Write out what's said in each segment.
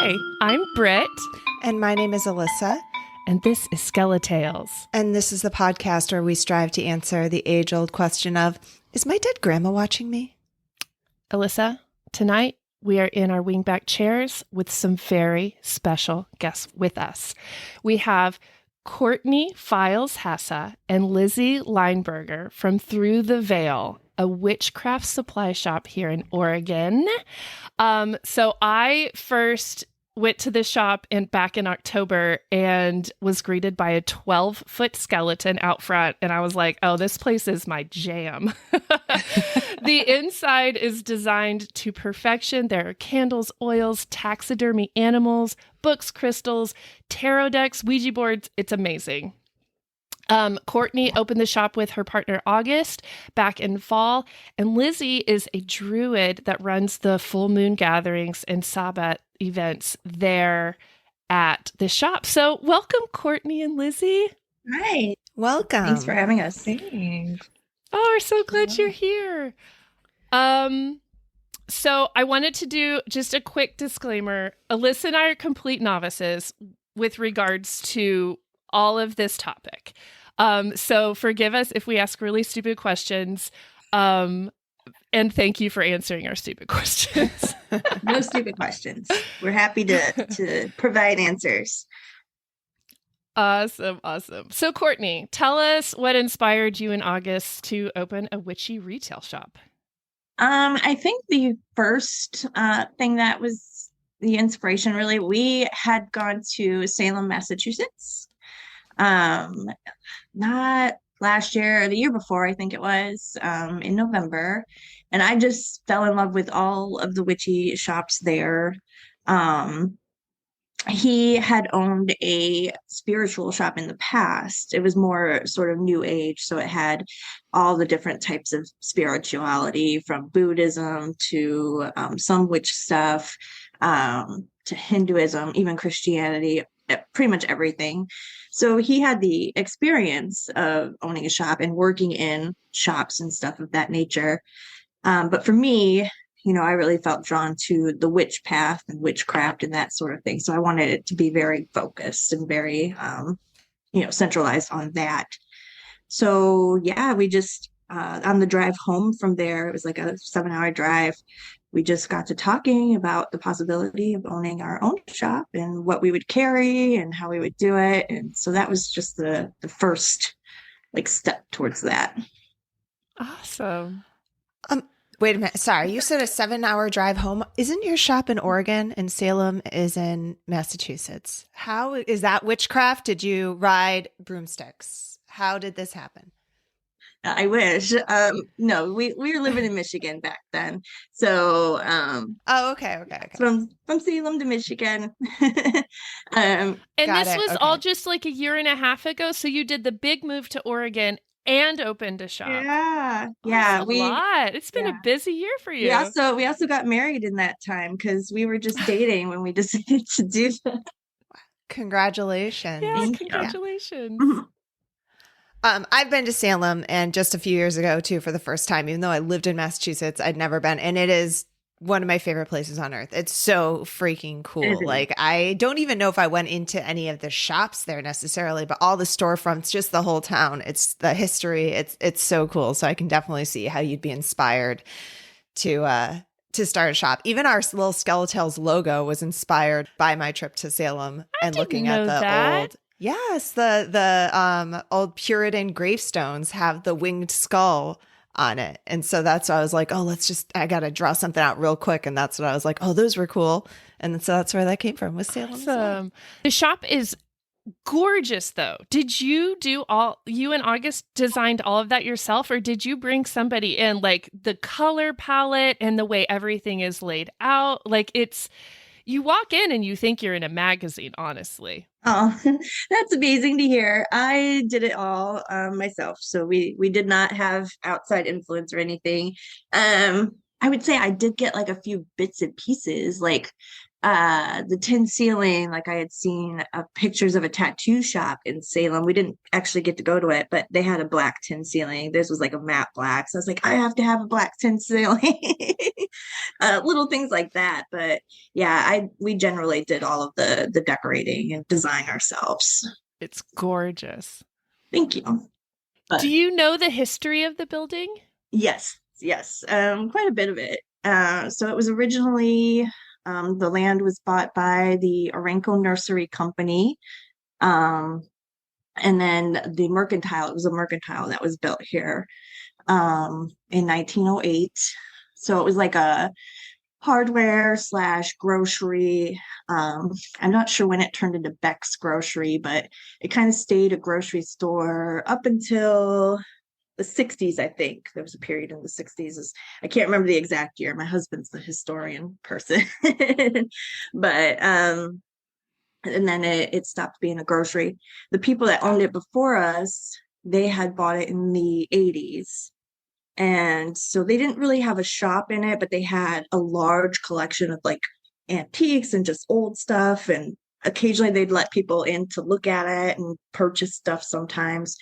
Hi, I'm Britt. And my name is Alyssa. And this is SkeleTales. And this is the podcast where we strive to answer the age-old question of, is my dead grandma watching me? Alyssa, tonight we are in our wingback chairs with some very special guests with us. We have Courtney Pheils-Hesse and Lizzy Lineberger from Through the Veil, a witchcraft supply shop here in Oregon. So I first went to this shop back in October and was greeted by a 12-foot skeleton out front. And I was like, oh, this place is my jam. The inside is designed to perfection. There are candles, oils, taxidermy animals, books, crystals, tarot decks, Ouija boards. It's amazing. Courtney opened the shop with her partner August back in fall, and Lizzy is a Druid that runs the full moon gatherings and sabbat events there at the shop. So welcome, Courtney and Lizzy. Hi. Welcome. Thanks for having us. Thanks. Oh, we're so glad you're here. So I wanted to do just a quick disclaimer. Alyssa and I are complete novices with regards to all of this topic. So forgive us if we ask really stupid questions. And thank you for answering our stupid questions. No stupid questions. We're happy to provide answers. Awesome. So Courtney, tell us what inspired you in August to open a witchy retail shop. I think the first thing that was the inspiration, really, we had gone to Salem, Massachusetts. Not last year or the year before, I think it was, in November. And I just fell in love with all of the witchy shops there. He had owned a spiritual shop in the past. It was more sort of new age. So it had all the different types of spirituality, from Buddhism to some witch stuff, to Hinduism, even Christianity, pretty much everything. So he had the experience of owning a shop and working in shops and stuff of that nature. But for me, I really felt drawn to the witch path and witchcraft and that sort of thing. So I wanted it to be very focused and very, centralized on that. So yeah, we just, on the drive home from there, it was like a 7-hour drive. We just got to talking about the possibility of owning our own shop and what we would carry and how we would do it. And so that was just the first step towards that. Awesome. Wait a minute. Sorry, you said a 7-hour drive home. Isn't your shop in Oregon and Salem is in Massachusetts? How is that witchcraft? Did you ride broomsticks? How did this happen? I wish. No, we were living in Michigan back then. So Okay. From Salem to Michigan. And this was all just like a year and a half ago. So you did the big move to Oregon and opened a shop. Yeah. That's a lot. It's been a busy year for you. We also got married in that time because we were just dating when we decided to do that. Congratulations. Yeah, congratulations. Yeah. I've been to Salem, and just a few years ago too, for the first time. Even though I lived in Massachusetts, I'd never been, and it is one of my favorite places on earth. It's so freaking cool. Mm-hmm. Like, I don't even know if I went into any of the shops there necessarily, but all the storefronts, just the whole town. It's the history. It's so cool. So I can definitely see how you'd be inspired to start a shop. Even our little SkeleTales logo was inspired by my trip to Salem and looking at the old. Yes, the old Puritan gravestones have the winged skull on it. And so that's why I was like, oh, I got to draw something out real quick. And that's what I was like, oh, those were cool. And so that's where that came from, was Salem. Awesome. The shop is gorgeous, though. Did you you and August designed all of that yourself, or did you bring somebody in, like the color palette and the way everything is laid out? Like, you walk in and you think you're in a magazine, honestly. Oh, that's amazing to hear. I did it all myself. So we did not have outside influence or anything. I would say I did get like a few bits and pieces, like the tin ceiling. Like, I had seen pictures of a tattoo shop in Salem. We didn't actually get to go to it, but they had a black tin ceiling. This was like a matte black. So I was like, I have to have a black tin ceiling. little things like that. But yeah, we generally did all of the decorating and design ourselves. It's gorgeous. Thank you. But do you know the history of the building? yes, quite a bit of it. So it was originally the land was bought by the Aranco Nursery Company. And then it was a mercantile that was built here in 1908. So it was like a hardware / grocery. I'm not sure when it turned into Beck's Grocery, but it kind of stayed a grocery store up until the 60s, I think. There was a period in the 60s. I can't remember the exact year. My husband's the historian person. But and then it stopped being a grocery. The people that owned it before us, they had bought it in the 80s. And so they didn't really have a shop in it, but they had a large collection of like antiques and just old stuff. And occasionally they'd let people in to look at it and purchase stuff sometimes.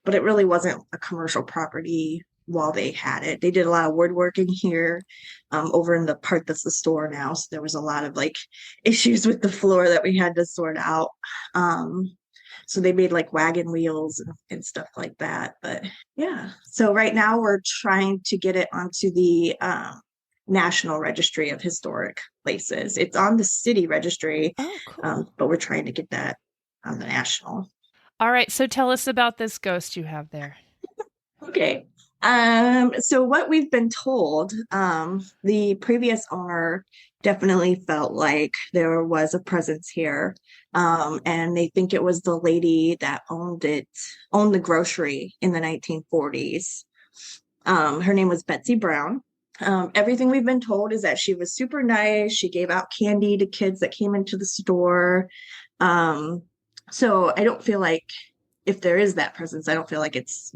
But it really wasn't a commercial property while they had it. They did a lot of woodworking here over in the part that's the store now. So there was a lot of like issues with the floor that we had to sort out. So they made like wagon wheels and stuff like that. But yeah, so right now we're trying to get it onto the National Registry of Historic Places. It's on the city registry, cool. But we're trying to get that on the national. All right, so tell us about this ghost you have there. Okay. So what we've been told, the previous owner definitely felt like there was a presence here. And they think it was the lady that owned the grocery in the 1940s. Her name was Betsy Brown. Everything we've been told is that she was super nice. She gave out candy to kids that came into the store. So I don't feel like if there is that presence, I don't feel like it's,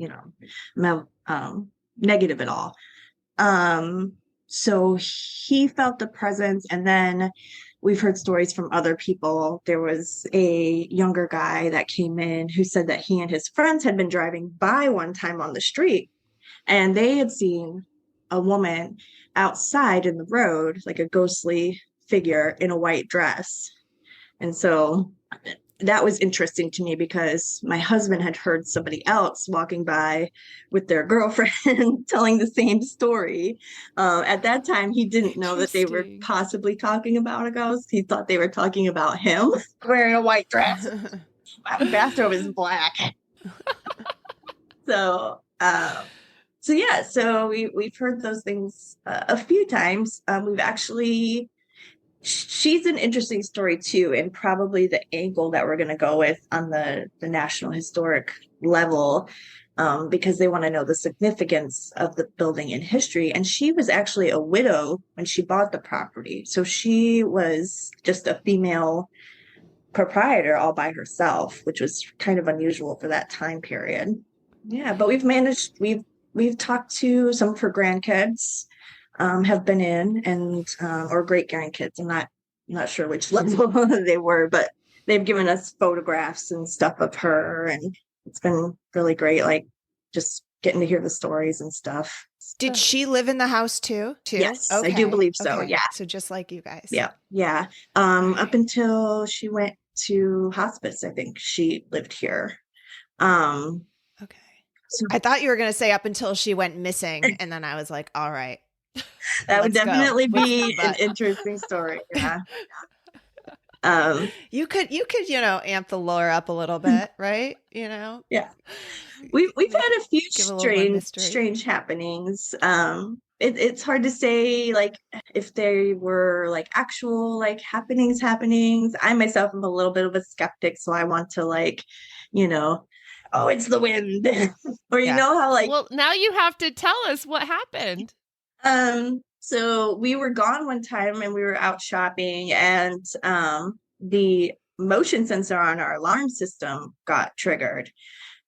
negative at all. So he felt the presence, and then we've heard stories from other people. There was a younger guy that came in who said that he and his friends had been driving by one time on the street, and they had seen a woman outside in the road, like a ghostly figure in a white dress. And so that was interesting to me because my husband had heard somebody else walking by with their girlfriend telling the same story. At that time, he didn't know that they were possibly talking about a ghost. He thought they were talking about him wearing a white dress. My bathrobe is black. So we've heard those things a few times. We've actually... She's an interesting story too, and probably the angle that we're going to go with on the National Historic level, because they want to know the significance of the building in history. And she was actually a widow when she bought the property. So she was just a female proprietor all by herself, which was kind of unusual for that time period. Yeah, but we've talked to some of her grandkids. Have been in and or great grandkids. I'm not sure which level they were, but they've given us photographs and stuff of her, and it's been really great. Like just getting to hear the stories and stuff. Did she live in the house too? Yes, okay. I do believe so. Okay. Yeah. So just like you guys. Yeah. Up until she went to hospice, I think she lived here. Okay. So I thought you were going to say up until she went missing, and then I was like, all right. That would definitely be an interesting story. Yeah. You could amp the lore up a little bit, right? Yeah. We've had a few strange happenings. It's hard to say like if they were like actual like happenings. I myself am a little bit of a skeptic, so I want to like, oh, it's the wind. Or you know how like, well, now you have to tell us what happened. So we were gone one time and we were out shopping, and the motion sensor on our alarm system got triggered.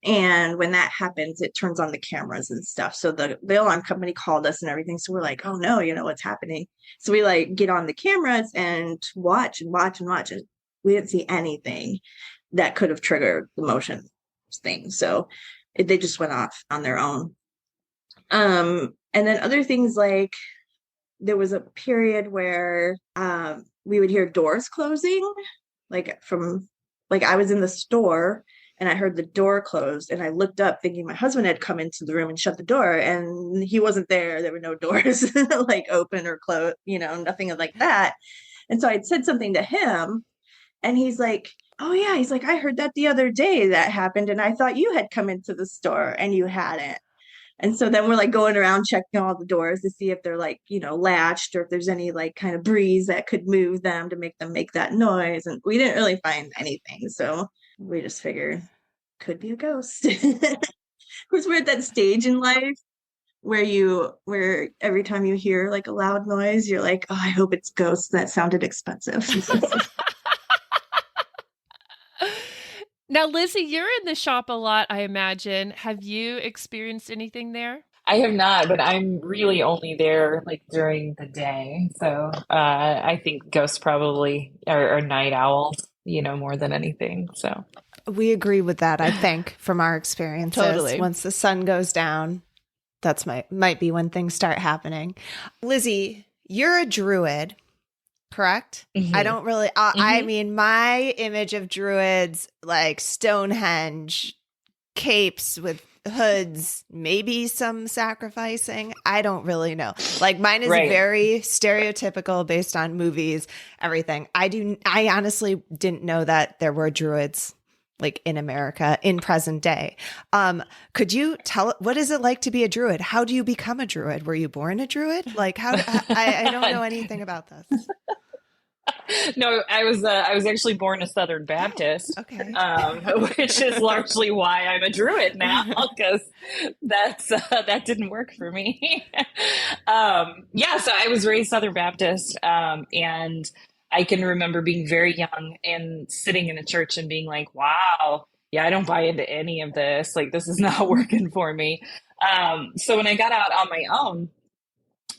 And when that happens, it turns on the cameras and stuff. So the alarm company called us and everything. So we're like, oh no, what's happening? So we like get on the cameras and watch. And we didn't see anything that could have triggered the motion thing. So they just went off on their own. And then other things like there was a period where we would hear doors closing, like I was in the store and I heard the door closed, and I looked up thinking my husband had come into the room and shut the door, and he wasn't there. There were no doors like open or closed, nothing like that. And so I'd said something to him, and he's like, oh yeah, he's like, I heard that the other day that happened, and I thought you had come into the store and you hadn't. And so then we're like going around checking all the doors to see if they're like, latched, or if there's any like kind of breeze that could move them to make them make that noise. And we didn't really find anything. So we just figured could be a ghost. Of course, we're at that stage in life where every time you hear like a loud noise, you're like, oh, I hope it's ghosts. That sounded expensive. Now, Lizzy, you're in the shop a lot, I imagine. Have you experienced anything there? I have not, but I'm really only there like during the day. So I think ghosts probably are night owls, more than anything. So We agree with that, I think, from our experiences. Totally. Once the sun goes down, that's might be when things start happening. Lizzy, you're a druid, correct? Mhm. I don't really, I mean, my image of druids, like Stonehenge, capes with hoods, maybe some sacrificing. I don't really know. Like mine is Right. very stereotypical based on movies, everything. I honestly didn't know that there were druids like in America in present day. Could you tell, what is it like to be a druid? How do you become a druid? Were you born a druid? Like I don't know anything about this. No, I was actually born a Southern Baptist, Okay. which is largely why I'm a druid now, because that didn't work for me. So I was raised Southern Baptist, and I can remember being very young and sitting in a church and being like, "Wow, yeah, I don't buy into any of this. Like, this is not working for me." So when I got out on my own,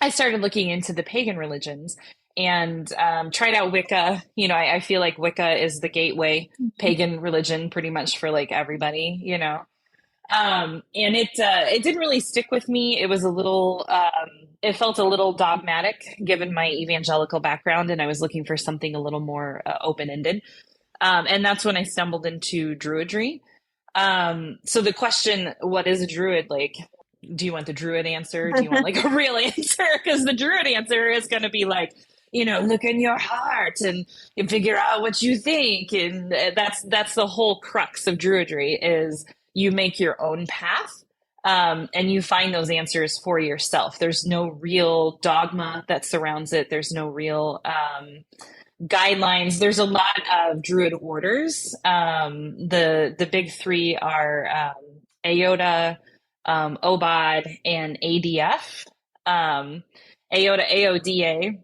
I started looking into the pagan religions and tried out Wicca. I feel like Wicca is the gateway pagan religion pretty much for like everybody, and it didn't really stick with me. It was a little, it felt a little dogmatic given my evangelical background, and I was looking for something a little more open-ended. And that's when I stumbled into Druidry. So the question, what is a Druid? Like, do you want the Druid answer? Do you want like a real answer? Because the Druid answer is going to be like, look in your heart and figure out what you think. And that's the whole crux of Druidry is you make your own path, and you find those answers for yourself. There's no real dogma that surrounds it. There's no real guidelines. There's a lot of Druid orders. The big three are Aota, OBOD, and ADF. Aota, AODA,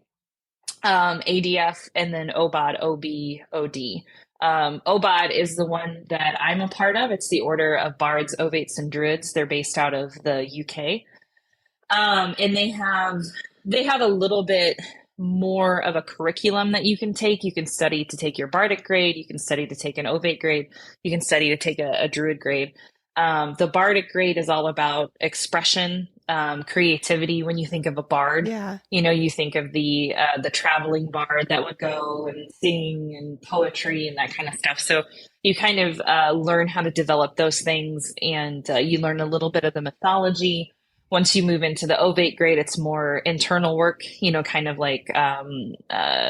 ADF, and then OBOD, OB, OD. OBOD is the one that I'm a part of. It's the Order of Bards, Ovates, and Druids. They're based out of the UK. And they have a little bit more of a curriculum that you can take. You can study to take your Bardic grade. You can study to take an Ovate grade. You can study to take a Druid grade. The Bardic grade is all about expression, creativity. When you think of a bard, you think of the traveling bard that would go and sing and poetry and that kind of stuff. So you kind of learn how to develop those things, and you learn a little bit of the mythology. Once you move into the Ovate grade, it's more internal work, kind of like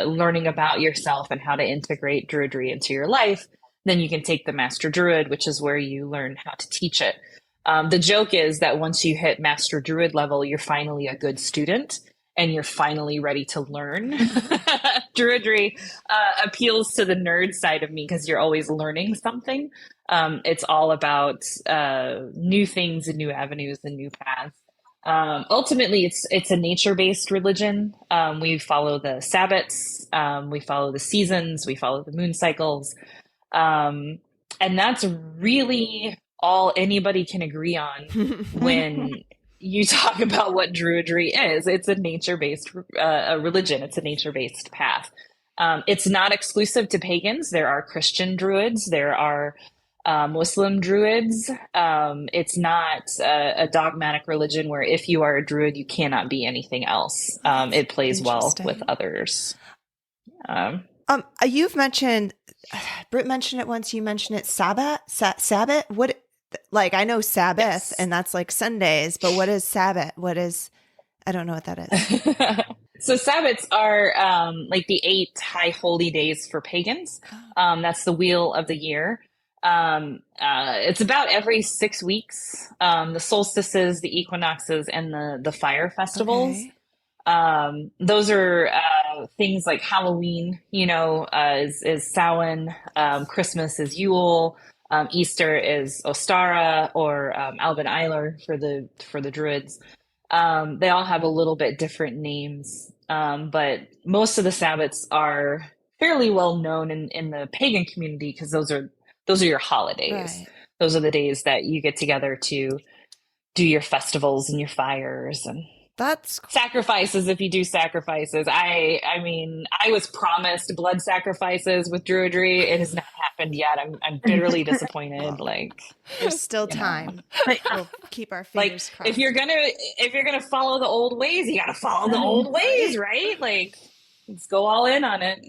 learning about yourself and how to integrate Druidry into your life. Then you can take the Master Druid, which is where you learn how to teach it. The joke is that once you hit Master Druid level, you're finally a good student and you're finally ready to learn. Druidry appeals to the nerd side of me because you're always learning something. It's all about new things and new avenues and new paths. Ultimately, it's a nature-based religion. We follow the sabbats, we follow the seasons, we follow the moon cycles. And that's really all anybody can agree on when you talk about what Druidry is. It's a nature-based religion. It's a nature-based path. It's not exclusive to pagans. There are Christian Druids. There are Muslim Druids. It's not a dogmatic religion where if you are a Druid, you cannot be anything else. It plays well with others. You've mentioned, Britt mentioned it once. You mentioned it, Sabbat. Sabbat. What? Like I know Sabbath, Yes. and that's like Sundays. But what is Sabbat? What is? I don't know what that is. So Sabbats are like the 8 high holy days for pagans. That's the wheel of the year. It's about every 6 weeks. The solstices, the equinoxes, and the fire festivals. Okay. Those are things like Halloween, is Samhain. Christmas is Yule. Easter is Ostara or Alban Eiler for the Druids. They all have a little bit different names, but most of the Sabbats are fairly well known in the pagan community because those are your holidays. Right. Those are the days that you get together to do your festivals and your fires and that's cool. Sacrifices if you do sacrifices. I mean, I was promised blood sacrifices with Druidry. It has not happened yet. I'm bitterly disappointed. Like there's still time. We'll keep our fingers crossed. If you're gonna follow the old ways, you gotta follow the old ways, right? Like let's go all in on it.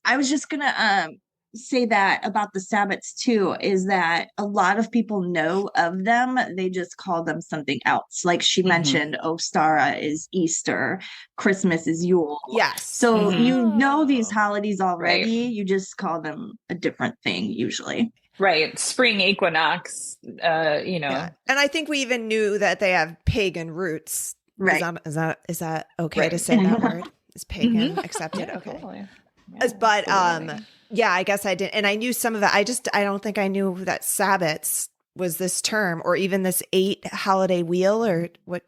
I was just gonna say that about the Sabbats too, is that a lot of people know of them. They just call them something else. Like she mentioned, Ostara is Easter, Christmas is Yule. Yes. So you know these holidays already. Right. You just call them a different thing usually. Right. Spring equinox, Yeah. And I think we even knew that they have pagan roots. Right. Is that okay to say that word? Is pagan accepted? Yeah, okay. Totally. Yeah, but absolutely. yeah, I guess I didn't. And I knew some of it. I don't think I knew that Sabbats was this term or even this 8 holiday wheel or what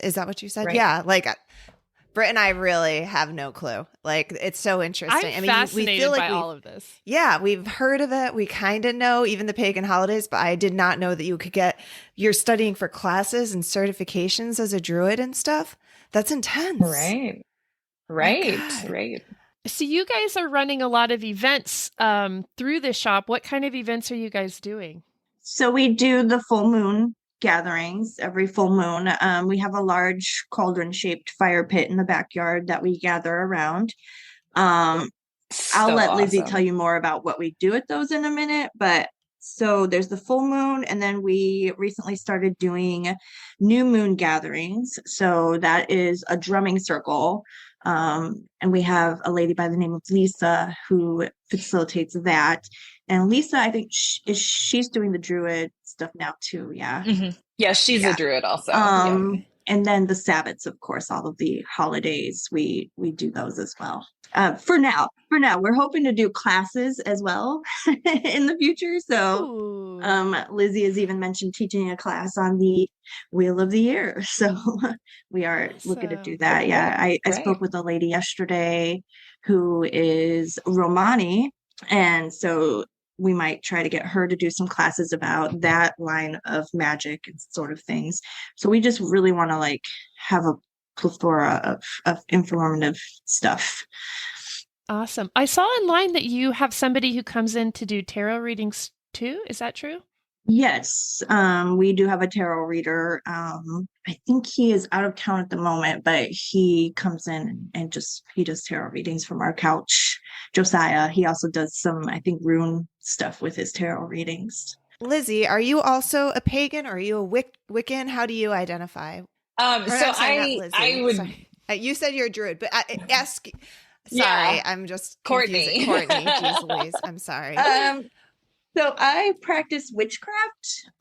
is that what you said? Right. Yeah. Like Britt and I really have no clue. Like it's so interesting. I'm fascinated we feel like by all of this. Yeah. We've heard of it. We kind of know even the pagan holidays, but I did not know that you're studying for classes and certifications as a Druid and stuff. That's intense. Right. Right. So you guys are running a lot of events through this shop. What kind of events are you guys doing? So we do the full moon gatherings every full moon. We have a large cauldron-shaped fire pit in the backyard that we gather around. I'll let Lizzy tell you more about what we do at those in a minute. But so there's the full moon, and then we recently started doing new moon gatherings. So that is a drumming circle. And we have a lady by the name of Lisa who facilitates that. And Lisa, I think she's doing the Druid stuff now too. Yeah. Mm-hmm. Yeah, she's a Druid also. And then the Sabbats, of course, all of the holidays, we do those as well. For now, we're hoping to do classes as well in the future. So Lizzy has even mentioned teaching a class on the Wheel of the Year. So we are looking to do that. Yeah, I spoke with a lady yesterday who is Romani. And so we might try to get her to do some classes about that line of magic and sort of things. So we just really want to have a plethora of informative stuff. Awesome. I saw online that you have somebody who comes in to do tarot readings too. Is that true? Yes. We do have a tarot reader. I think he is out of town at the moment, but he comes in and he does tarot readings from our couch. Josiah, he also does some, I think, rune stuff with his tarot readings. Lizzy, are you also a pagan or are you a Wiccan? How do you identify? I would. Sorry. You said you're a Druid, but ask. Sorry, yeah. I'm just Courtney. Jeez Louise, I'm sorry. So I practice witchcraft.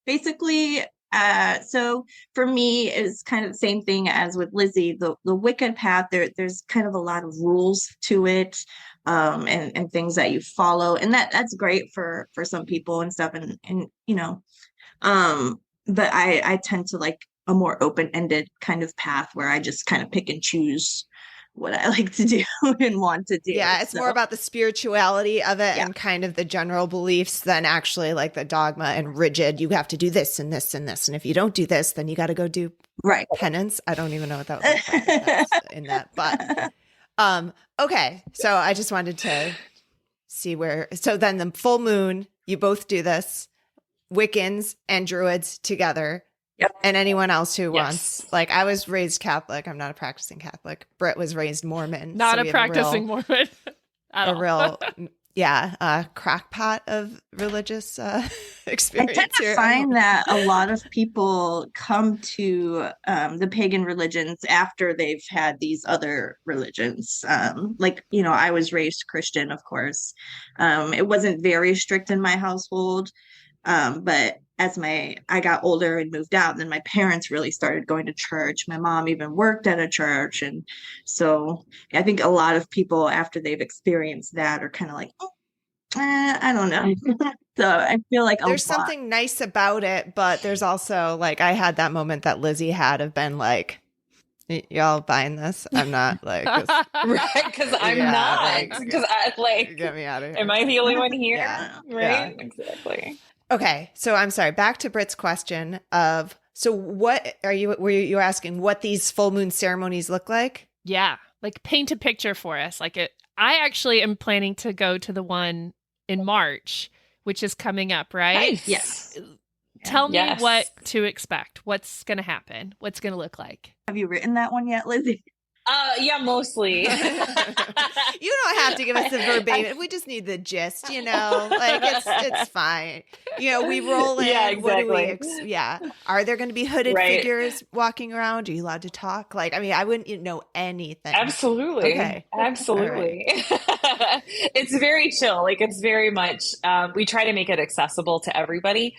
Basically, so for me, it's kind of the same thing as with Lizzy. The Wiccan path, there's kind of a lot of rules to it, and things that you follow, and that's great for some people and stuff, and but I tend to like a more open-ended kind of path where I just kind of pick and choose what I like to do and want to do. Yeah, it's more about the spirituality of it and kind of the general beliefs than actually like the dogma and rigid, you have to do this and this and this. And if you don't do this, then you got to go do penance. I don't even know what that would look like in that. But okay, so I just wanted to see where. So then the full moon, you both do this, Wiccans and Druids together. Yep. And anyone else who Yes. wants, like, I was raised Catholic. I'm not a practicing Catholic. Britt was raised Mormon. Not so a we have practicing Mormon. At a all. real, crackpot of religious I experience tend to here. find that a lot of people come to the pagan religions after they've had these other religions. I was raised Christian, of course. It wasn't very strict in my household, but as I got older and moved out, then my parents really started going to church. My mom even worked at a church, and so I think a lot of people after they've experienced that are kind of like, I don't know. So I feel like There's something nice about it, but there's also, like, I had that moment that Lizzy had of been like, y'all buying this? I'm not, like, Right, because I'm Yeah, not. like, Because I like, get me out of here. am I the only one here? Yeah. Right? Exactly. Okay, so I'm sorry. Back to Britt's question of, so what were you asking what these full moon ceremonies look like? Yeah, like paint a picture for us. I actually am planning to go to the one in March, which is coming up, right? Nice. Yes. Tell me Yes. what to expect. What's going to happen? What's going to look like? Have you written that one yet, Lizzy? Yeah, mostly. You don't have to give us the verbatim. We just need the gist, like it's fine. We roll in. Yeah, What do we exactly. Are there going to be hooded Right. figures walking around? Are you allowed to talk? I wouldn't know anything. Absolutely. Okay. Absolutely. It's very chill. Like, it's very much, we try to make it accessible to everybody.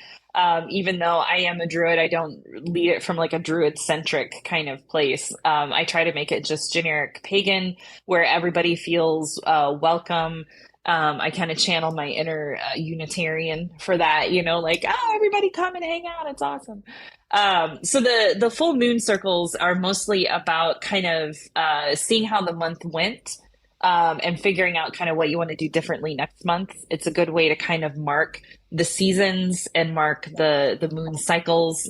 Even though I am a Druid, I don't lead it from like a Druid centric kind of place. I try to make it just generic pagan where everybody feels welcome. I kind of channel my inner Unitarian for that, everybody come and hang out. It's awesome. So the full moon circles are mostly about kind of seeing how the month went. And figuring out kind of what you want to do differently next month. It's a good way to kind of mark the seasons and mark the moon cycles.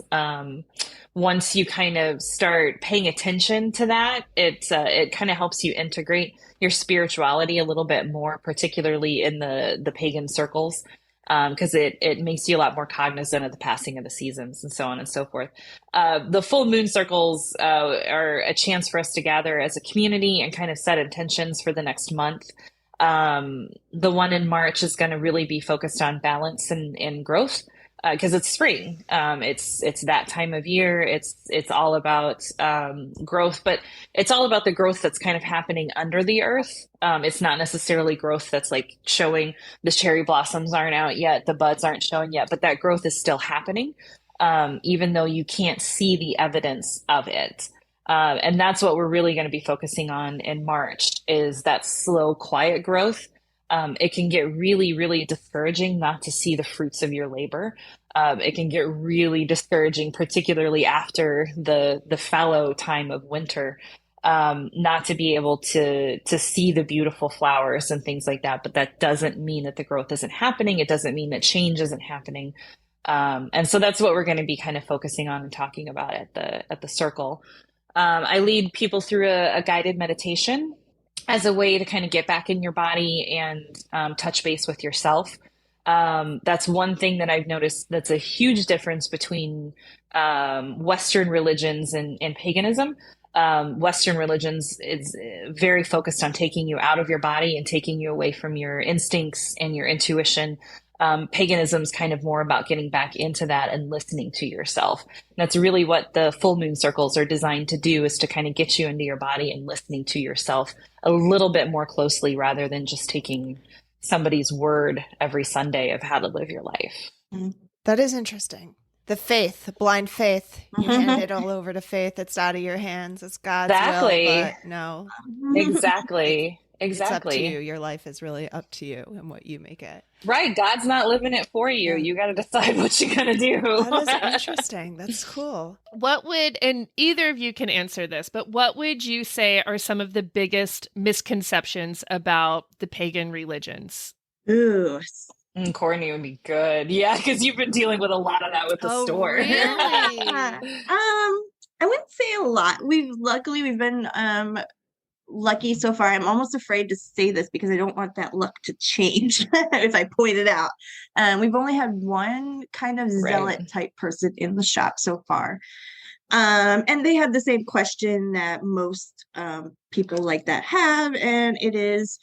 Once you kind of start paying attention to that, it kind of helps you integrate your spirituality a little bit more, particularly in the pagan circles. Because it makes you a lot more cognizant of the passing of the seasons and so on and so forth. The full moon circles are a chance for us to gather as a community and kind of set intentions for the next month. The one in March is going to really be focused on balance and growth because it's spring. It's that time of year. It's all about growth, but it's all about the growth that's kind of happening under the earth. It's not necessarily growth that's like showing the cherry blossoms aren't out yet, the buds aren't showing yet, but that growth is still happening, even though you can't see the evidence of it. And that's what we're really going to be focusing on in March is that slow, quiet growth. It can get really, really discouraging not to see the fruits of your labor. It can get really discouraging, particularly after the fallow time of winter, not to be able to see the beautiful flowers and things like that. But that doesn't mean that the growth isn't happening. It doesn't mean that change isn't happening. And so that's what we're going to be kind of focusing on and talking about at the circle. I lead people through a guided meditation as a way to kind of get back in your body and touch base with yourself. That's one thing that I've noticed that's a huge difference between Western religions and paganism. Western religions is very focused on taking you out of your body and taking you away from your instincts and your intuition. Paganism is kind of more about getting back into that and listening to yourself. And that's really what the full moon circles are designed to do, is to kind of get you into your body and listening to yourself a little bit more closely rather than just taking somebody's word every Sunday of how to live your life. That is interesting. The faith, the blind faith. You hand it all over to faith. It's out of your hands. It's God's will, but no. Exactly. It's up to Exactly. you. Your life is really up to you and what you make it. Right. God's not living it for you. Yeah. You got to decide what you're going to do. That is interesting. That's cool. And either of you can answer this, but what would you say are some of the biggest misconceptions about the pagan religions? Ooh. Courtney would be good. Yeah, because you've been dealing with a lot of that with the store. Really? I wouldn't say a lot. We've been lucky so far. I'm almost afraid to say this because I don't want that luck to change if I point it out. We've only had one kind of zealot type person in the shop so far. And they have the same question that most people like that have, and it is,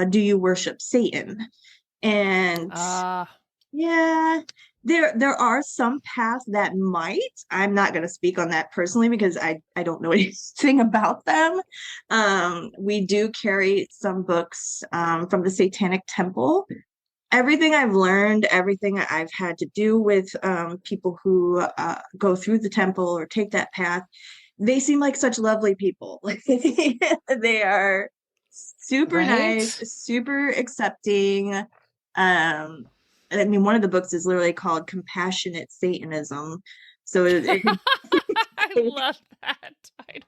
do you worship Satan? And yeah, there are some paths that might. I'm not going to speak on that personally because I don't know anything about them. We do carry some books from the Satanic Temple. Everything I've learned, everything I've had to do with people who go through the temple or take that path, they seem like such lovely people. They are super nice, super accepting. I mean, one of the books is literally called Compassionate Satanism. So I love that title.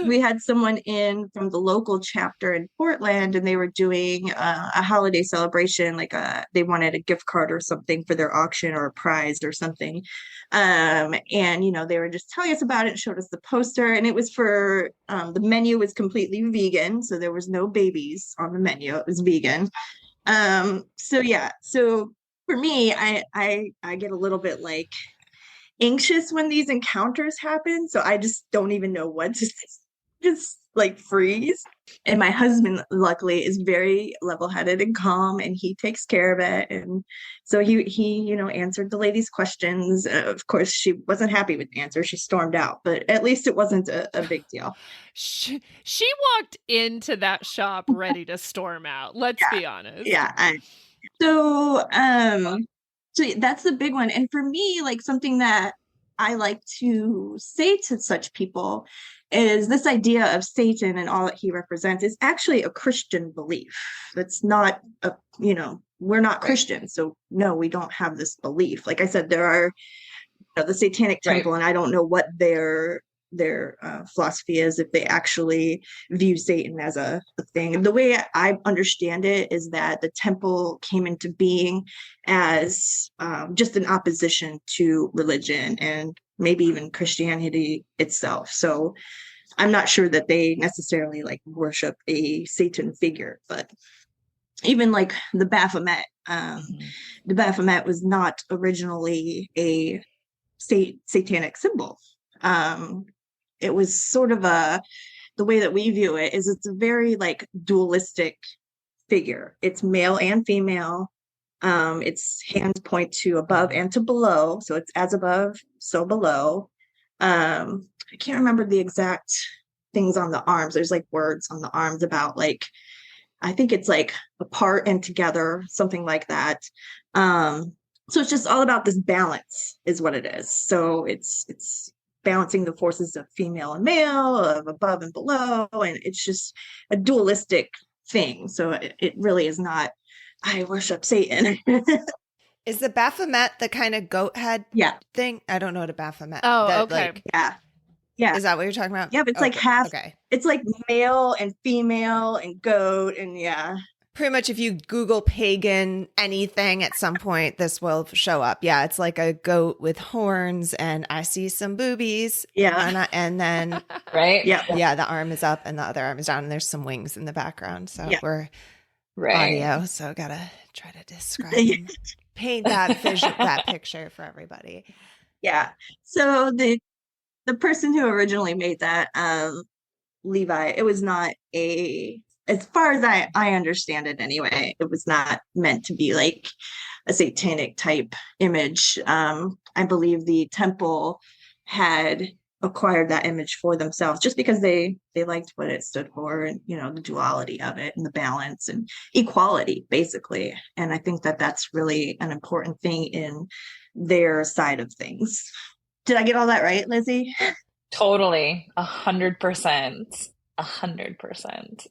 We had someone in from the local chapter in Portland, and they were doing a holiday celebration, like they wanted a gift card or something for their auction or a prize or something. And, they were just telling us about it, showed us the poster, and it was for, the menu was completely vegan. So there was no babies on the menu. It was vegan. So for me, I get a little bit like anxious when these encounters happen, so I just don't even know what to just like freeze. And my husband luckily is very level-headed and calm, and he takes care of it. And so he answered the lady's questions. Of course she wasn't happy with the answer, she stormed out, but at least it wasn't a big deal. She walked into that shop ready to storm out, let's be honest. So that's the big one. And for me, like, something that I like to say to such people is this idea of Satan and all that he represents is actually a Christian belief. That's not we're not Christian. So no, we don't have this belief. Like I said, there are the Satanic Temple, and I don't know what their philosophy is, if they actually view Satan as a thing. The way I understand it is that the temple came into being as just an opposition to religion and maybe even Christianity itself. So I'm not sure that they necessarily like worship a Satan figure, but even like the Baphomet, the Baphomet was not originally a satanic symbol. It was sort of the way that we view it is it's a very like dualistic figure. It's male and female. Its hands point to above and to below. So it's as above, so below. I can't remember the exact things on the arms. There's like words on the arms about like, I think it's like apart and together, something like that. So it's just all about this balance is what it is. So it's balancing the forces of female and male, of above and below, and it's just a dualistic thing. So it really is not, I worship Satan. Is the Baphomet the kind of goat head thing? I don't know what a Baphomet. Okay. Yeah. Is that what you're talking about? Yeah, but it's like half. Okay. It's like male and female and goat and Pretty much if you Google pagan anything at some point, this will show up. Yeah, it's like a goat with horns and I see some boobies. Yeah. And then, right? Yeah, the arm is up and the other arm is down and there's some wings in the background. So we're audio, so gotta try to describe and paint that that picture for everybody. Yeah. So the person who originally made that, Levi, it was not as far as I understand it anyway, it was not meant to be like a satanic type image. I believe the temple had acquired that image for themselves just because they liked what it stood for and, the duality of it and the balance and equality, basically. And I think that that's really an important thing in their side of things. Did I get all that right, Lizzy? Totally. 100%. 100%.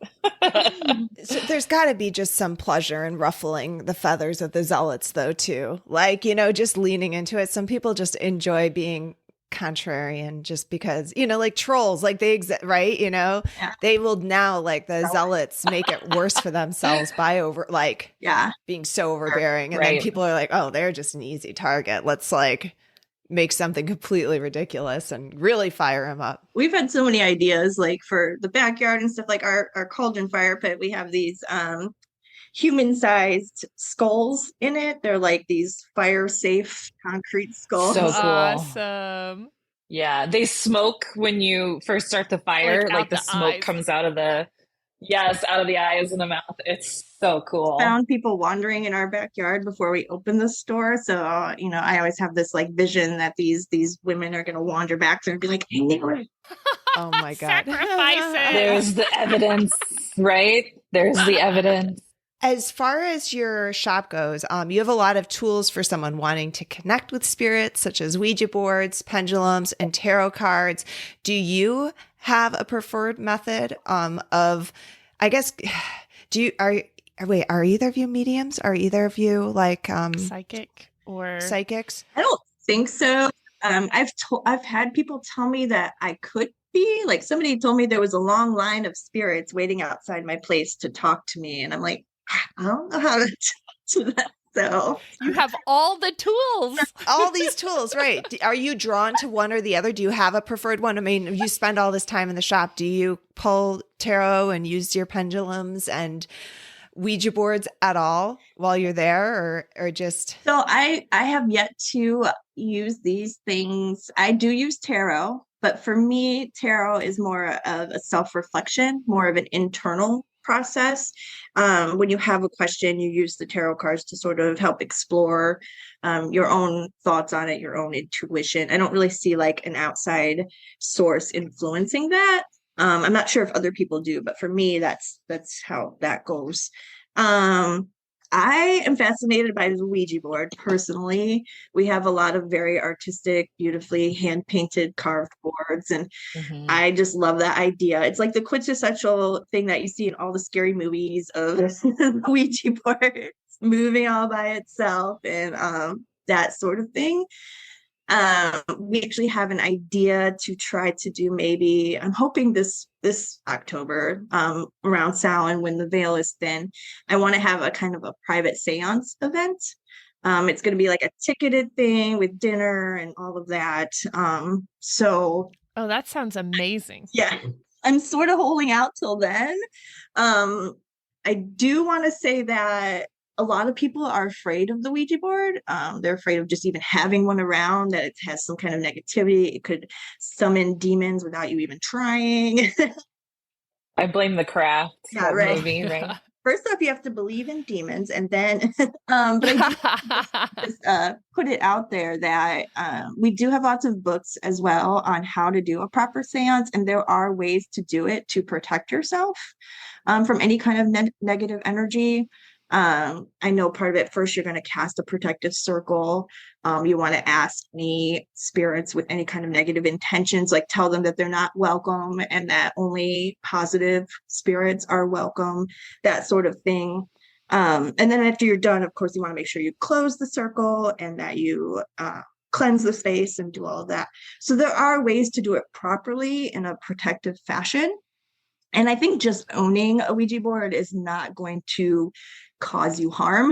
So there's got to be just some pleasure in ruffling the feathers of the zealots, though, too. Like, just leaning into it. Some people just enjoy being contrarian just because, like trolls, like they exist, right? They will now, like the zealots, make it worse for themselves by being so overbearing. And then people are like, oh, they're just an easy target. Let's like make something completely ridiculous and really fire them up. We've had so many ideas, like for the backyard and stuff, like our cauldron fire pit. We have these human-sized skulls in it. They're like these fire-safe concrete skulls. So cool. Awesome. Yeah, they smoke when you first start the fire. Like Like the out the smoke eyes. comes out of the, yes, out of the eyes and the mouth. It's so cool. Found people wandering in our backyard before we opened the store. So, I always have this like vision that these women are going to wander back there and be like, "I knew it." Oh my God. Sacrifices. There's the evidence, right? There's the evidence. As far as your shop goes, you have a lot of tools for someone wanting to connect with spirits, such as Ouija boards, pendulums, and tarot cards. Do you have a preferred method of, I guess, are either of you mediums? Are either of you like Psychic or psychics? I don't think so. I've had people tell me that I could be. Like, somebody told me there was a long line of spirits waiting outside my place to talk to me, and I'm like, I don't know how to talk to that. So you have all the tools. All these tools, right? Are you drawn to one or the other? Do you have a preferred one? I mean, you spend all this time in the shop. Do you pull tarot and use your pendulums and Ouija boards at all while you're there, or just? So I have yet to use these things. I do use tarot, but for me, tarot is more of a self-reflection, more of an internal process. When you have a question, you use the tarot cards to sort of help explore your own thoughts on it, your own intuition. I don't really see like an outside source influencing that. I'm not sure if other people do, but for me, that's how that goes. I am fascinated by the Ouija board. Personally, we have a lot of very artistic, beautifully hand-painted carved boards, and I just love that idea. It's like the quintessential thing that you see in all the scary movies of the Ouija board moving all by itself and that sort of thing. We actually have an idea to try to do, maybe I'm hoping this October, around Samhain, when the veil is thin, I want to have a kind of a private seance event. It's going to be like a ticketed thing with dinner and all of that. Oh, that sounds amazing. Yeah, I'm sort of holding out till then. I do want to say that a lot of people are afraid of the Ouija board. They're afraid of just even having one around, that it has some kind of negativity. It could summon demons without you even trying. I blame the Craft movie, right? First off, you have to believe in demons, and then, but I just, put it out there that we do have lots of books as well on how to do a proper seance, and there are ways to do it to protect yourself from any kind of negative energy. I know part of it, first, you're going to cast a protective circle. You want to ask any spirits with any kind of negative intentions, like tell them that they're not welcome and that only positive spirits are welcome, that sort of thing. And then after you're done, of course, you want to make sure you close the circle and that you cleanse the space and do all of that. So there are ways to do it properly in a protective fashion. And I think just owning a Ouija board is not going to cause you harm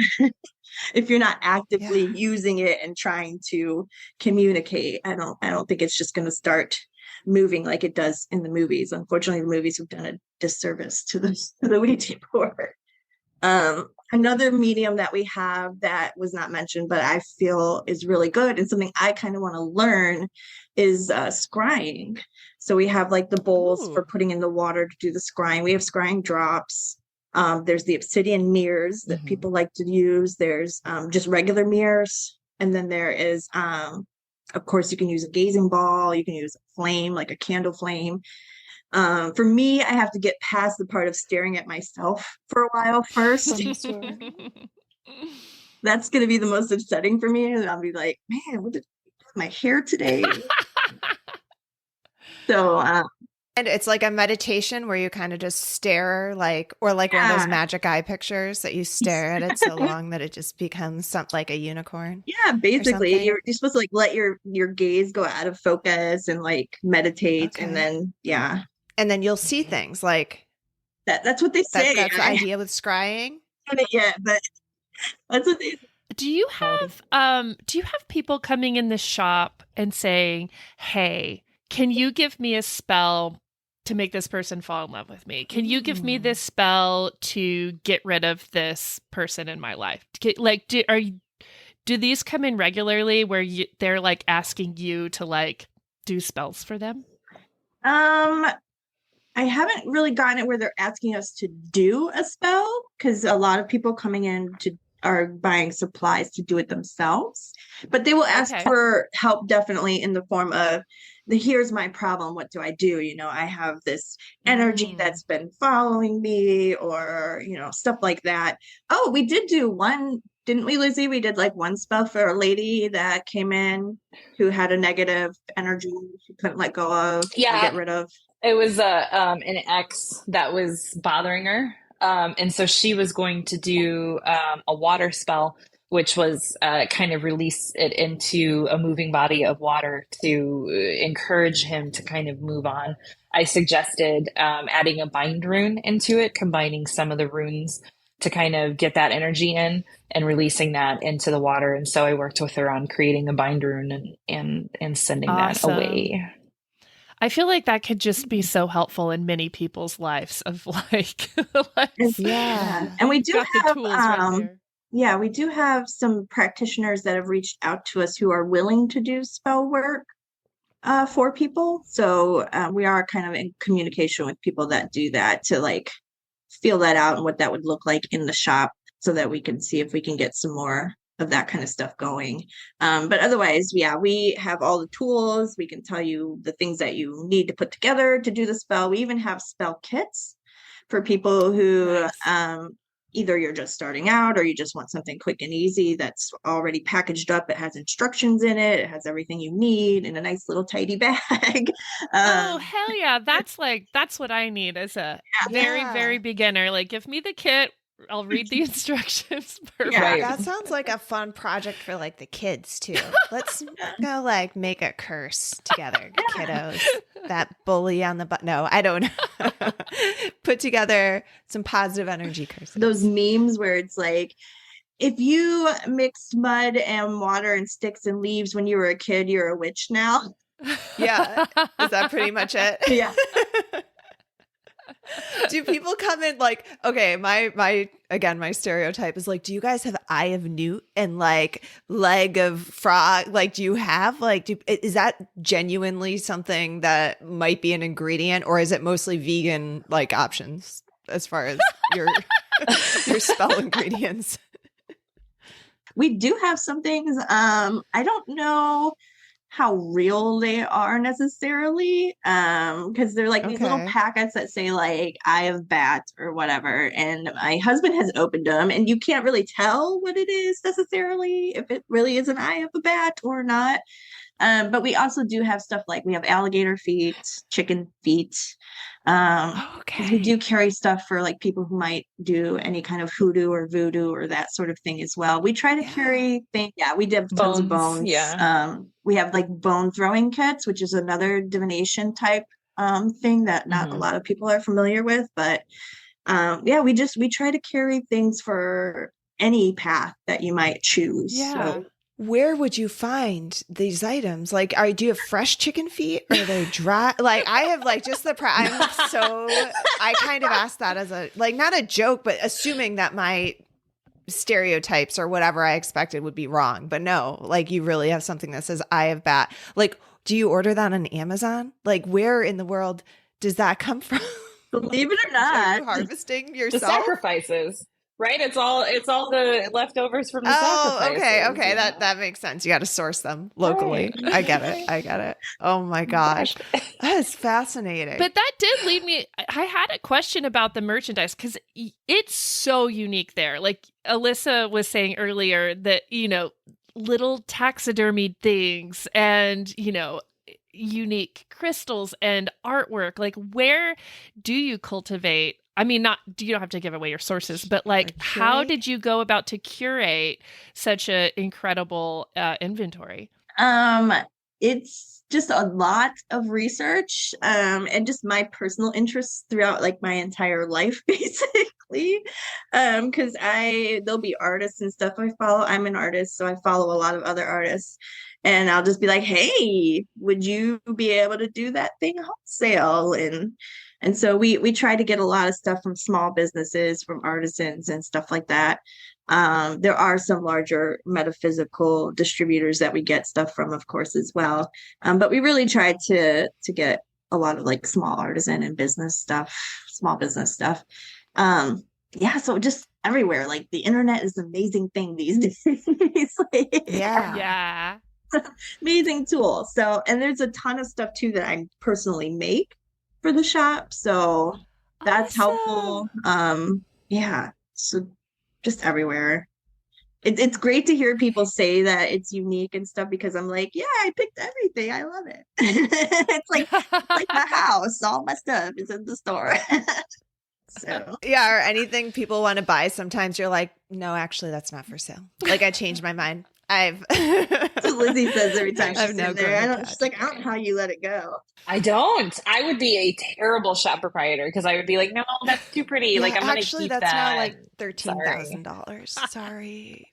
if you're not actively using it and trying to communicate. I don't think it's just going to start moving like it does in the movies. Unfortunately, the movies have done a disservice to the Ouija board. Another medium that we have that was not mentioned, but I feel is really good and something I kind of want to learn is scrying. So we have like the bowls for putting in the water to do the scrying. We have scrying drops. There's the obsidian mirrors that people like to use. There's just regular mirrors. And then there is, of course, you can use a gazing ball. You can use a flame, like a candle flame. For me, I have to get past the part of staring at myself for a while first. That's going to be the most upsetting for me. And I'll be like, man, what did my hair today? So, and it's like a meditation where you kind of just stare, or like one of those magic eye pictures that you stare at it so long that it just becomes something like a unicorn. Yeah, basically, you're supposed to like let your gaze go out of focus and like meditate, and then and then you'll see things like that. That's what they say. That's the idea with scrying. Yeah, but that's what they. Do you have people coming in the shop and saying, "Hey, can you give me a spell to make this person fall in love with me? Can you give me this spell to get rid of this person in my life?" Like, do these come in regularly where they're like asking you to like do spells for them? I haven't really gotten it where they're asking us to do a spell, because a lot of people coming in are buying supplies to do it themselves, but they will ask for help, definitely, in the form of here's my problem, what do I do? I have this energy that's been following me, or stuff like that. Oh, we did do one, didn't we, Lizzy? We did like one spell for a lady that came in who had a negative energy she couldn't let go of, or get rid of. It was an ex that was bothering her. And so she was going to do a water spell, which was kind of release it into a moving body of water to encourage him to kind of move on. I suggested adding a bind rune into it, combining some of the runes to kind of get that energy in and releasing that into the water. And so I worked with her on creating a bind rune and sending that away. I feel like that could just be so helpful in many people's lives of like, yeah. And we do have the tools right there. Yeah, we do have some practitioners that have reached out to us who are willing to do spell work for people. So we are kind of in communication with people that do that to like feel that out and what that would look like in the shop, so that we can see if we can get some more of that kind of stuff going. But otherwise, yeah, we have all the tools. We can tell you the things that you need to put together to do the spell. We even have spell kits for people who either you're just starting out or you just want something quick and easy that's already packaged up. It has instructions in it. It has everything you need in a nice little tidy bag. Oh, hell yeah. That's what I need as a very beginner. Like, give me the kit. I'll read the instructions. Right. That sounds like a fun project for like the kids too. Let's go like make a curse together, kiddos. That bully on the butt. No, I don't know. Put together some positive energy curses. Those memes where it's like, if you mixed mud and water and sticks and leaves when you were a kid, you're a witch now. Yeah. Is that pretty much it? Yeah. Do people come in like, okay, my stereotype is like, do you guys have eye of newt and like leg of frog? Like, do you have like, is that genuinely something that might be an ingredient, or is it mostly vegan like options as far as your spell ingredients? We do have some things. I don't know how real they are necessarily, because they're like these little packets that say like eye of bat or whatever, and my husband has opened them and you can't really tell what it is necessarily, if it really is an eye of a bat or not. But we also do have stuff like we have alligator feet, chicken feet. We do carry stuff for like people who might do any kind of hoodoo or voodoo or that sort of thing as well. We try to carry things. Yeah, we did tons of bones. Yeah. We have like bone throwing kits, which is another divination type thing that not a lot of people are familiar with. But we try to carry things for any path that you might choose. Yeah. So. Where would you find these items? Like, do you have fresh chicken feet, or are they dry? Like, I have like just I kind of asked that as a, like, not a joke, but assuming that my stereotypes or whatever I expected would be wrong. But no, like, you really have something that says eye of bat. Like, do you order that on Amazon? Like, where in the world does that come from? Believe it or not, are you harvesting yourself? The sacrifices. Right, it's all the leftovers from the sacrifices. Okay, that makes sense. You got to source them locally. Right. I get it. Oh my gosh, that is fascinating. But that did lead me. I had a question about the merchandise because it's so unique there. Like Alyssa was saying earlier, that little taxidermy things and unique crystals and artwork. Like, where do you cultivate? I mean, you don't have to give away your sources, but like, how did you go about to curate such an incredible inventory? it's just a lot of research, and just my personal interests throughout like my entire life, basically. Because there'll be artists and stuff I follow. I'm an artist, so I follow a lot of other artists. And I'll just be like, hey, would you be able to do that thing wholesale? And so we try to get a lot of stuff from small businesses, from artisans and stuff like that. There are some larger metaphysical distributors that we get stuff from, of course, as well. But we really try to get a lot of like small artisan and business stuff, small business stuff. Yeah, so just everywhere. Like the internet is an amazing thing these days. Like, Yeah. amazing tool. So, and there's a ton of stuff too that I personally make for the shop. So that's helpful. Yeah. So just everywhere. It's great to hear people say that it's unique and stuff, because I'm like, yeah, I picked everything. I love it. It's like my house. All my stuff is in the store. So Yeah, or anything people want to buy. Sometimes you're like, no, actually, that's not for sale. Like I changed my mind. That's what Lizzy says every time she's in there. She's like, I don't know how you let it go. I don't. I would be a terrible shop proprietor because I would be like, no, that's too pretty. Yeah, like I'm actually, gonna keep that's that. now like $13,000. Sorry.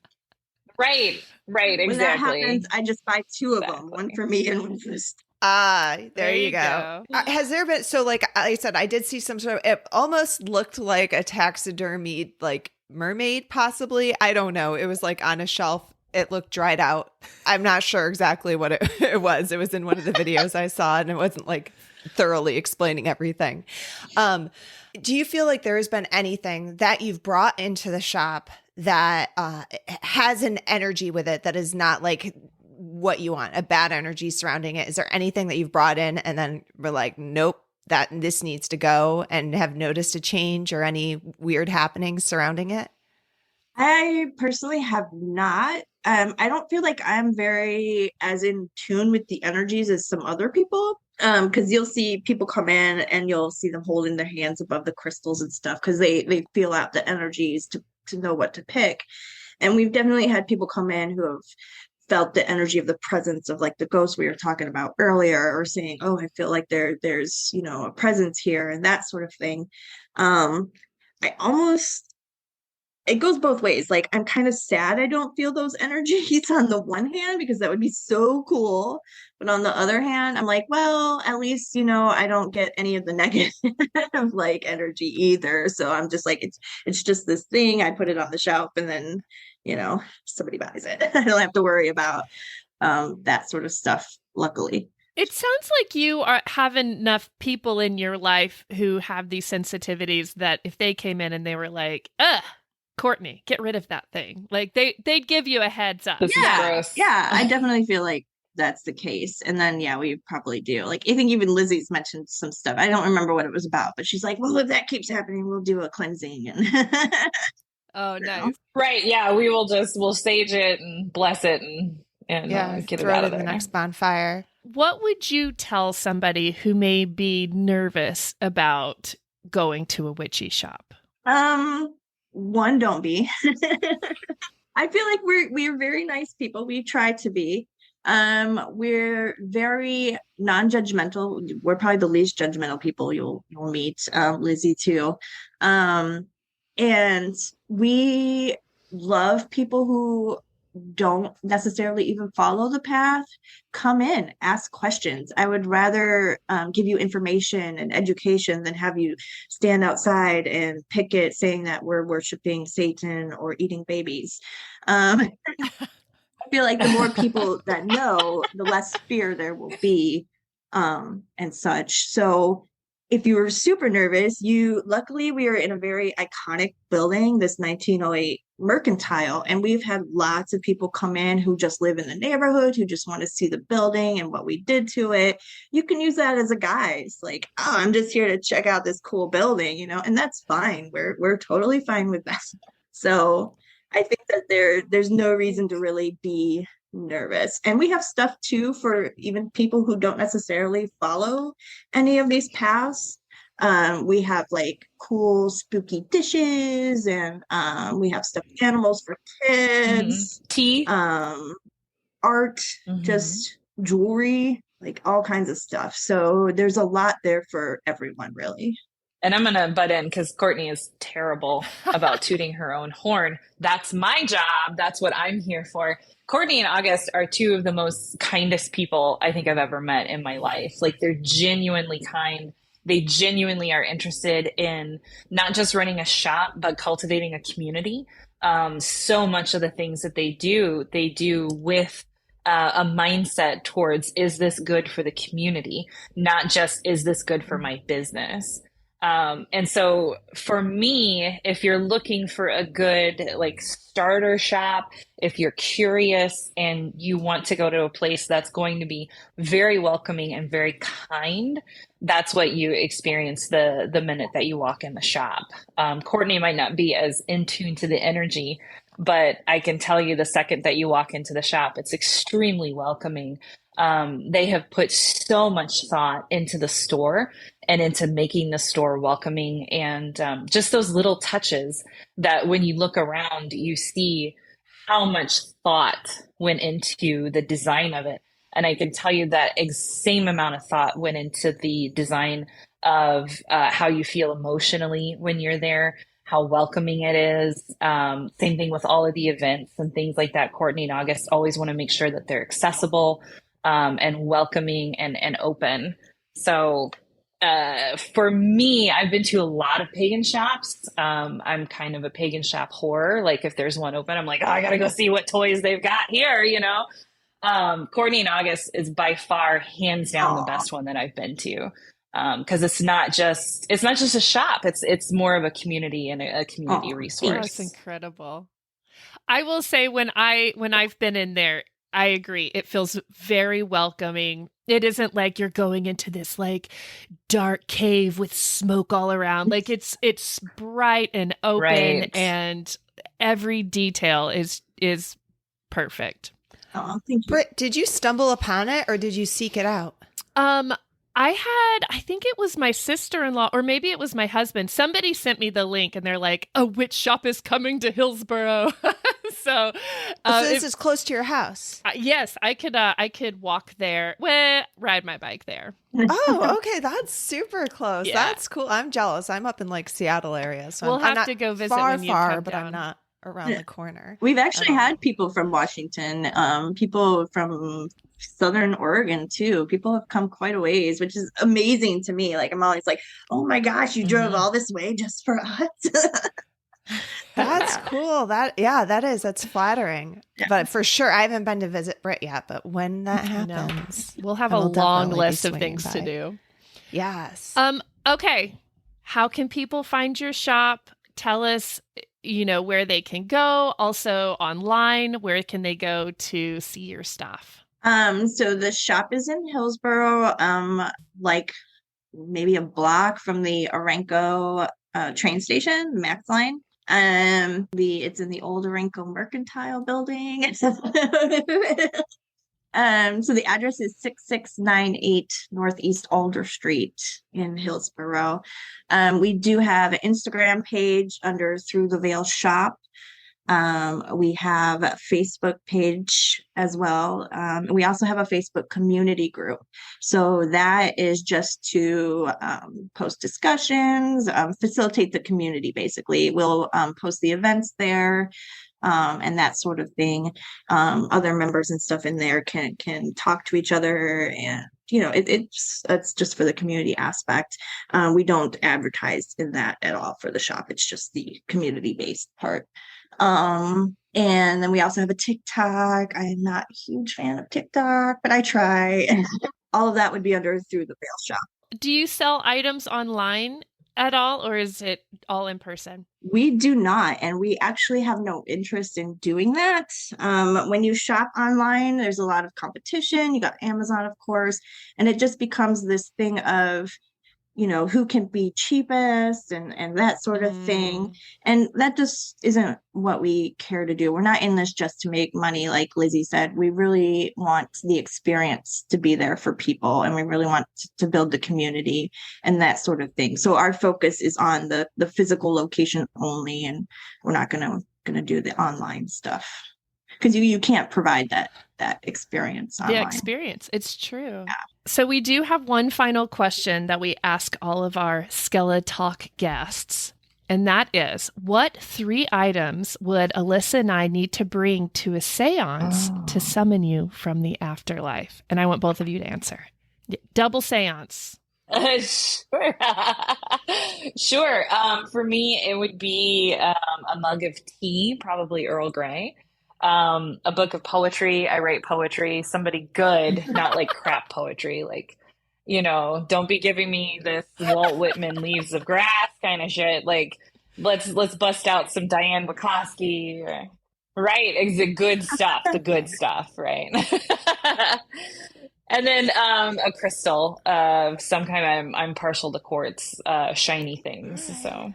Right, exactly. When that happens, I just buy two of them, one for me and one for there you go. Has there been, so like I said, I did see some sort of, it almost looked like a taxidermy, like mermaid, possibly. I don't know. It was like on a shelf. It looked dried out. I'm not sure exactly what it was. It was in one of the videos I saw, and it wasn't like thoroughly explaining everything. Do you feel like there has been anything that you've brought into the shop that has an energy with it that is not like what you want, a bad energy surrounding it? Is there anything that you've brought in and then we're like, nope, this needs to go, and have noticed a change or any weird happenings surrounding it? I personally have not. I don't feel like I'm very as in tune with the energies as some other people. Because you'll see people come in and you'll see them holding their hands above the crystals and stuff, because they feel out the energies to know what to pick. And we've definitely had people come in who have felt the energy of the presence of like the ghost we were talking about earlier, or saying, oh, I feel like there's a presence here, and that sort of thing. It goes both ways. Like, I'm kind of sad I don't feel those energies on the one hand, because that would be so cool. But on the other hand, I'm like, well, at least, I don't get any of the negative like energy either. So I'm just like, it's just this thing. I put it on the shelf, and then, somebody buys it. I don't have to worry about that sort of stuff, luckily. It sounds like you have enough people in your life who have these sensitivities that if they came in and they were like, Courtney, get rid of that thing, like they'd give you a heads up. This is gross. Yeah, I definitely feel like that's the case. And then we probably do. Like, I think even Lizzie's mentioned some stuff. I don't remember what it was about, but she's like, well, if that keeps happening, we'll do a cleansing. And oh, nice. Right. Yeah, we'll sage it and bless it and get throw it out it of in there. the next bonfire. What would you tell somebody who may be nervous about going to a witchy shop? One, don't be. I feel like we're very nice people. We try to be. We're very non-judgmental. We're probably the least judgmental people you'll meet. Lizzy too. And we love people who don't necessarily even follow the path. Come in, ask questions. I would rather give you information and education than have you stand outside and picket saying that we're worshiping Satan or eating babies. I feel like the more people that know, the less fear there will be, and such. So if you were super nervous, luckily we are in a very iconic building, this 1908 mercantile, and we've had lots of people come in who just live in the neighborhood, who just want to see the building and what we did to it. You can use that as a guide. It's like, oh, I'm just here to check out this cool building, and that's fine. We're totally fine with that. So I think that there's no reason to really be nervous. And we have stuff too for even people who don't necessarily follow any of these paths. We have like cool spooky dishes, and we have stuffed animals for kids, tea, art, just jewelry, like all kinds of stuff. So there's a lot there for everyone, really. And I'm going to butt in because Courtney is terrible about tooting her own horn. That's my job. That's what I'm here for. Courtney and August are two of the most kindest people I think I've ever met in my life. Like, they're genuinely kind. They genuinely are interested in not just running a shop, but cultivating a community. So much of the things that they do with a mindset towards, is this good for the community? Not just, is this good for my business? And so for me, if you're looking for a good like starter shop, if you're curious and you want to go to a place that's going to be very welcoming and very kind, that's what you experience the minute that you walk in the shop. Courtney might not be as in tune to the energy, but I can tell you the second that you walk into the shop, it's extremely welcoming. They have put so much thought into the store and into making the store welcoming, and just those little touches that when you look around, you see how much thought went into the design of it. And I can tell you that same amount of thought went into the design of how you feel emotionally when you're there, how welcoming it is. Same thing with all of the events and things like that. Courtney and August always want to make sure that they're accessible and welcoming and open. So for me, I've been to a lot of pagan shops. I'm kind of a pagan shop whore. Like, if there's one open, I'm like, oh, I gotta go see what toys they've got here, you know? Courtney and August is by far, hands down, the best one that I've been to. Because it's not just a shop. It's more of a community and a community resource. That's incredible. I will say when I've been in there, I agree. It feels very welcoming. It isn't like you're going into this like dark cave with smoke all around. Like, it's bright and open, Right. and every detail is perfect. Oh, thank you. Britt, did you stumble upon it or did you seek it out? I think it was my sister-in-law, or maybe it was my husband. Somebody sent me the link and they're like, a witch shop is coming to Hillsboro. So this is close to your house. Yes, I could walk there. Well, ride my bike there. Oh, okay. That's super close. Yeah. That's cool. I'm jealous. I'm up in like Seattle area. So We'll I'm have not to go visit far, when you far, come but down. I'm not around the corner. We've actually had people from Washington, people from Southern Oregon too. People have come quite a ways, which is amazing to me. Like, I'm always like, oh my gosh, you drove all this way just for us. That's cool. That's flattering. Yeah. But for sure, I haven't been to visit Britt yet. But when that happens, We'll have I a will long definitely be list of swinging things to by. do. Yes. Okay. How can people find your shop? Tell us, where they can go. Also online, where can they go to see your stuff? So the shop is in Hillsboro, like maybe a block from the Orenco train station, Max Line. It's in the old Orenco Mercantile building. So the address is 6698 Northeast Alder Street in Hillsboro. We do have an Instagram page under Through the Veil Shop. We have a Facebook page as well. We also have a Facebook community group. So that is just to post discussions, facilitate the community, basically. We'll post the events there. And that sort of thing. Other members and stuff in there can talk to each other, and it's just for the community aspect. We don't advertise in that at all for the shop. It's just the community based part. And then we also have a TikTok. I am not a huge fan of TikTok, but I try. All of that would be under Through the Veil Shop. Do you sell items online at all, or is it all in person? We do not, and we actually have no interest in doing that. When you shop online, there's a lot of competition. You got Amazon, of course, and it just becomes this thing of, who can be cheapest and that sort of thing. And that just isn't what we care to do. We're not in this just to make money. Like Lizzy said, we really want the experience to be there for people, and we really want to build the community and that sort of thing. So our focus is on the physical location only, and we're not going to do the online stuff. because you can't provide that experience online. The experience. It's true. Yeah. So we do have one final question that we ask all of our SkeleTalk guests. And that is, what 3 items would Alyssa and I need to bring to a seance to summon you from the afterlife? And I want both of you to answer. Double seance. Sure. Sure. For me, it would be a mug of tea, probably Earl Grey. A book of poetry. I write poetry. Somebody good, not like crap poetry. Like, don't be giving me this Walt Whitman Leaves of Grass kind of shit. Like, let's bust out some Diane Bukowski. Right. It's the good stuff. The good stuff. Right. And then a crystal of some kind. I'm partial to quartz, shiny things. So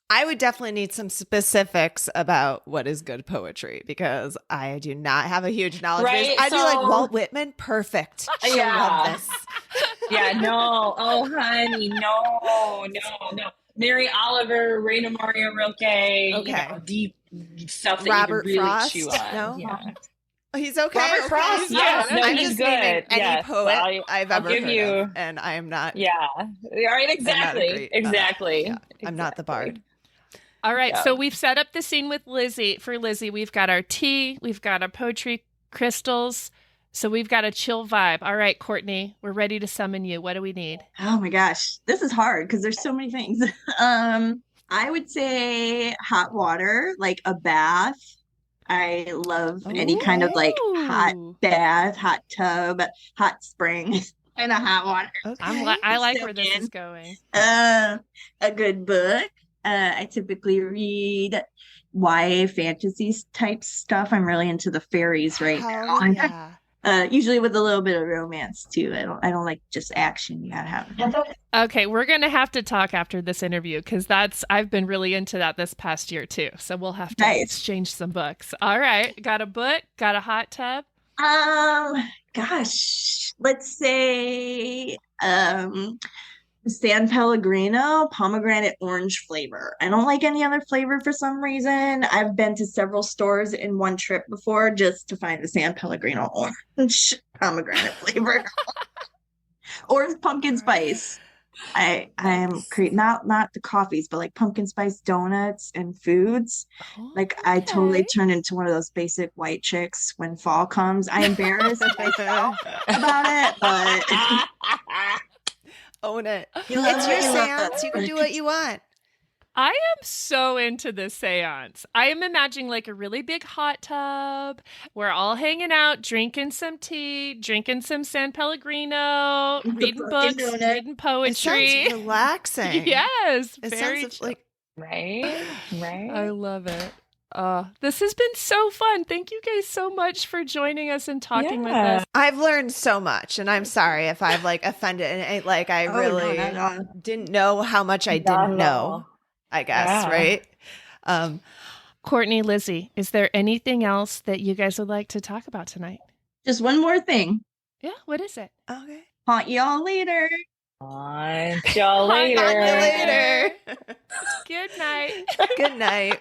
I would definitely need some specifics about what is good poetry, because I do not have a huge knowledge base. I'd be like, Walt Whitman, perfect. She'll love this. Yeah, no. Oh, honey, no. Mary Oliver, Raina Maria Rilke, Okay. Deep stuff that Robert you can really Frost? chew on. No? Yeah. Oh, he's okay. Robert Frost, yes. No, I'm he's just good. naming any Yes. poet I've ever give heard you, of, and I am not. Yeah. All right, exactly. Exactly. I'm not the bard. All right, so we've set up the scene with Lizzy. For Lizzy, we've got our tea, we've got our poetry crystals, so we've got a chill vibe. All right, Courtney, we're ready to summon you. What do we need? Oh my gosh, this is hard because there's so many things. I would say hot water, like a bath. I love any kind of like hot bath, hot tub, hot spring, and a hot water. Okay. I like where this is going. A good book. I typically read YA fantasy type stuff. I'm really into the fairies right now. Yeah. Usually with a little bit of romance too. I don't like just action. You gotta have it. Okay, we're gonna have to talk after this interview because I've been really into that this past year too. So we'll have to exchange some books. All right, got a book, got a hot tub. Gosh, let's say San Pellegrino pomegranate orange flavor. I don't like any other flavor for some reason. I've been to several stores in one trip before just to find the San Pellegrino orange pomegranate flavor. Or pumpkin spice. I am creating not the coffees, but like pumpkin spice donuts and foods. Like I totally turn into one of those basic white chicks when fall comes. I embarrass myself about it, but own it. It's your seance. You can do what you want. I am so into this seance. I am imagining like a really big hot tub. We're all hanging out, drinking some tea, drinking some San Pellegrino, reading books, reading poetry. It sounds relaxing. Yes. It very sounds like right. I love it. This has been so fun. Thank you guys so much for joining us and talking with us. I've learned so much, and I'm sorry if I've like offended. And like I really didn't know how much I didn't know. I guess right. Courtney, Lizzy, is there anything else that you guys would like to talk about tonight? Just one more thing. Yeah, what is it? Okay. Haunt y'all later. Haunt y'all later. Haunt you later. Good night. Good night.